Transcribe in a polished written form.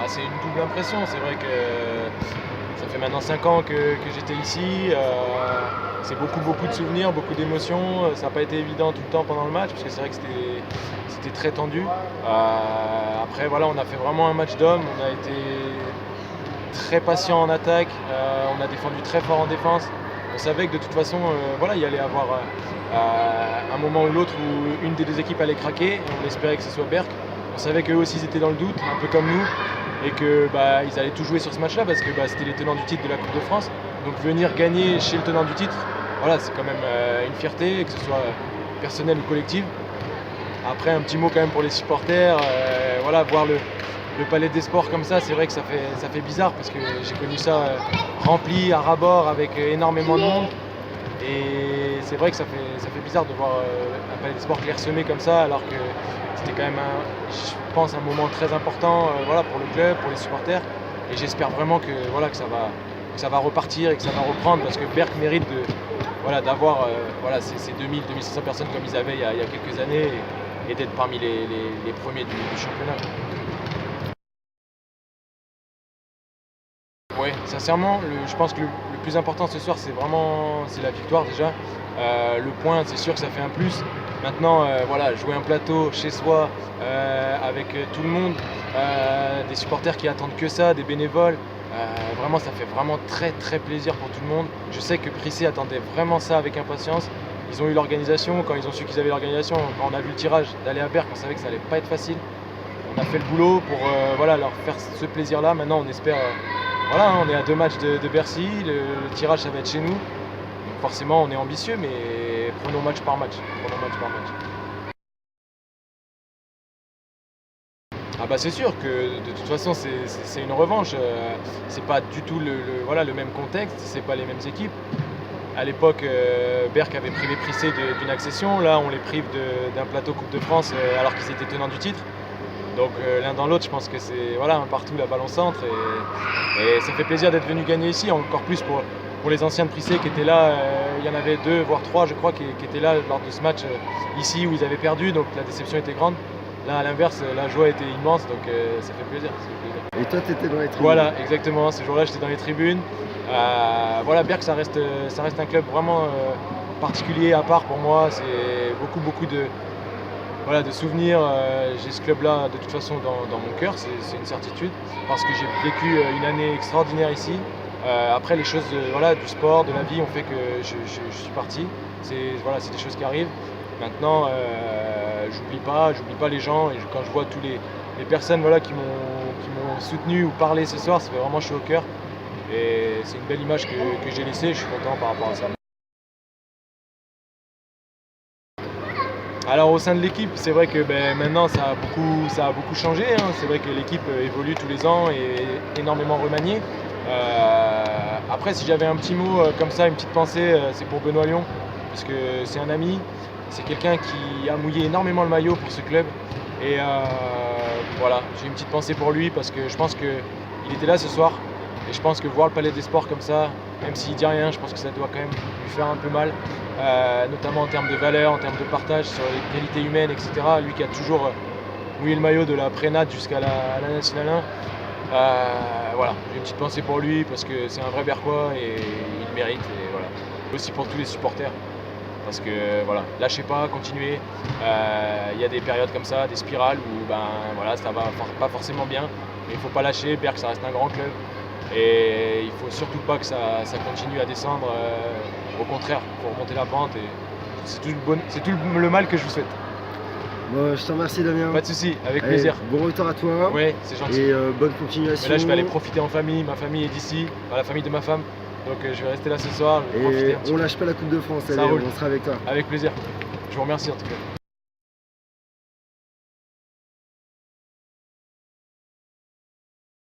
c'est une double impression. C'est vrai que ça fait maintenant 5 ans que j'étais ici. C'est beaucoup de souvenirs, beaucoup d'émotions. Ça n'a pas été évident tout le temps pendant le match, parce que c'est vrai que c'était très tendu. Après, voilà, on a fait vraiment un match d'hommes. On a été très patient en attaque. On a défendu très fort en défense. On savait que de toute façon, voilà, il y allait avoir un moment ou l'autre où une des deux équipes allait craquer. Et on espérait que ce soit Berck. On savait qu'eux aussi ils étaient dans le doute, un peu comme nous, et qu'ils allaient tout jouer sur ce match-là parce que c'était les tenants du titre de la Coupe de France. Donc venir gagner chez le tenant du titre, voilà, c'est quand même une fierté, que ce soit personnelle ou collective. Après, un petit mot quand même pour les supporters. Voilà, voir le Palais des Sports comme ça, c'est vrai que ça fait bizarre parce que j'ai connu ça rempli à ras-bord avec énormément de monde. Et c'est vrai que ça fait bizarre de voir un Palais des Sports clairsemé comme ça, alors que c'était quand même, je pense, un moment très important voilà, pour le club, pour les supporters. Et j'espère vraiment que ça va repartir et que ça va reprendre, parce que Berck mérite d'avoir voilà, ces 2000-2500 personnes comme ils avaient il y a quelques années, et d'être parmi les premiers du championnat. Oui, sincèrement, je pense que le plus important ce soir, c'est la victoire déjà. Le point, c'est sûr que ça fait un plus. Maintenant, voilà, jouer un plateau chez soi avec tout le monde, des supporters qui attendent que ça, des bénévoles, vraiment, ça fait vraiment très plaisir pour tout le monde. Je sais que Prissé attendait vraiment ça avec impatience. Ils ont eu l'organisation. Quand ils ont su qu'ils avaient l'organisation, quand on a vu le tirage d'aller à Berck, on savait que ça allait pas être facile. On a fait le boulot pour voilà, leur faire ce plaisir-là. Maintenant, on espère. Voilà, on est à 2 matchs de Bercy, le tirage ça va être chez nous. Donc forcément on est ambitieux, mais prenons match par match. Ah bah c'est sûr que de toute façon c'est une revanche. C'est pas du tout voilà, le même contexte, c'est pas les mêmes équipes. À l'époque, Berck avait privé Prissé d'une accession. Là, on les prive d'un plateau Coupe de France alors qu'ils étaient tenants du titre. Donc l'un dans l'autre, je pense que c'est voilà, un partout, la balle au centre. Et ça fait plaisir d'être venu gagner ici, encore plus pour les anciens de Prissé qui étaient là. Il y en avait 2, voire 3, je crois, qui étaient là lors de ce match ici où ils avaient perdu. Donc la déception était grande. Là, à l'inverse, la joie était immense, donc ça fait plaisir. Et toi, tu étais dans les tribunes? Voilà, exactement. Ce jour-là, j'étais dans les tribunes. Voilà, Berck, ça reste un club vraiment particulier, à part pour moi. C'est beaucoup de souvenirs. J'ai ce club-là de toute façon dans mon cœur, c'est une certitude, parce que j'ai vécu une année extraordinaire ici. Après, les choses du sport, de la vie ont fait que je suis parti. C'est des choses qui arrivent. Maintenant, j'oublie pas les gens, et quand je vois toutes les personnes qui m'ont soutenu ou parlé ce soir, ça fait vraiment chaud au cœur. Et c'est une belle image que j'ai laissée, je suis content par rapport à ça. Alors au sein de l'équipe, c'est vrai que maintenant ça a beaucoup changé. Hein. C'est vrai que l'équipe évolue tous les ans et énormément remaniée. Après, si j'avais un petit mot comme ça, une petite pensée, c'est pour Benoît Lion, parce que c'est un ami, c'est quelqu'un qui a mouillé énormément le maillot pour ce club. Et voilà, j'ai une petite pensée pour lui, parce que je pense qu'il était là ce soir. Et je pense que voir le Palais des Sports comme ça, même s'il dit rien, je pense que ça doit quand même lui faire un peu mal, notamment en termes de valeur, en termes de partage, sur les qualités humaines, etc. Lui qui a toujours mouillé le maillot de la Prénat jusqu'à la Nationale 1. Voilà, j'ai une petite pensée pour lui, parce que c'est un vrai Bercois et il le mérite. Et voilà. Aussi pour tous les supporters, parce que voilà, lâchez pas, continuez. Il y a des périodes comme ça, des spirales où voilà, ça va pas forcément bien, mais il ne faut pas lâcher. Berck, ça reste un grand club. Et il ne faut surtout pas que ça continue à descendre. Au contraire, il faut remonter la pente, et c'est tout le mal que je vous souhaite. Bon, je te remercie, Damien. Pas de soucis, avec plaisir. Bon retour à toi. Ouais, c'est gentil. Et bonne continuation. Mais là, je vais aller profiter en famille. Ma famille est d'ici, la famille de ma femme. Donc je vais rester là ce soir. Et on lâche pas la Coupe de France, on sera avec toi. Avec plaisir. Je vous remercie en tout cas.